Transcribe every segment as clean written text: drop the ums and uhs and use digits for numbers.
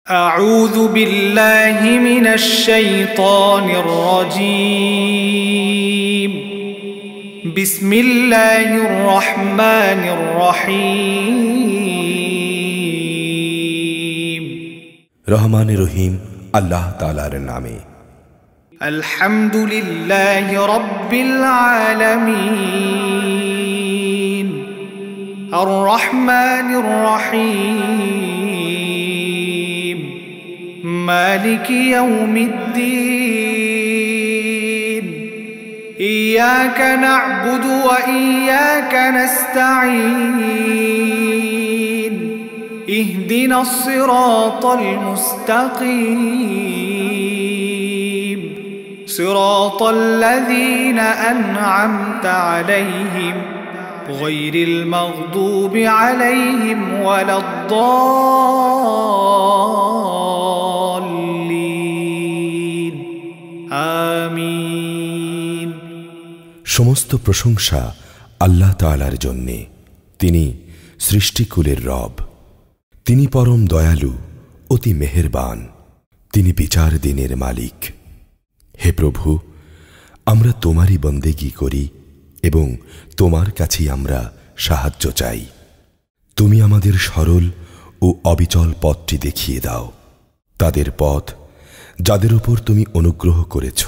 أعوذ بالله من الشيطان الرجيم. بسم الله الرحمن الرحيم. রহমান রহিম আল্লাহ তাআলার নামে। الحمد لله رب العالمين الرحمن الرحيم مالك يوم الدين إياك نعبد وإياك نستعين اهدنا الصراط المستقيم صراط الذين أنعمت عليهم غير المغضوب عليهم ولا الضالين آمين. সমস্ত প্রশংসা আল্লাহ তাআলার জন্যে। তিনি সৃষ্টিকুলের রব, তিনি পরম দয়ালু, অতি মেহেরবান, তিনি বিচার দিনের মালিক। হে প্রভু, আমরা তোমারই বন্দেগী করি এবং তোমার কাছেই আমরা সাহায্য চাই। তুমি আমাদের সরল ও অবিচল পথটি দেখিয়ে দাও। তাদের পথ যাদের উপর তুমি অনুগ্রহ করেছ,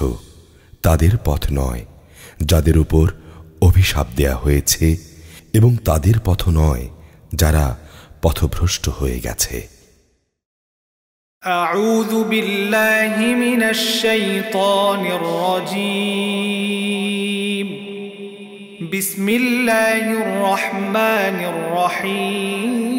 তাদের পথ নয় যাদের উপর অভিশাপ দেয়া হয়েছে, এবং তাদের পথ নয় যারা পথভ্রষ্ট হয়ে গেছে। أعوذ بالله من الشيطان الرجيم. بسم الله الرحمن الرحيم.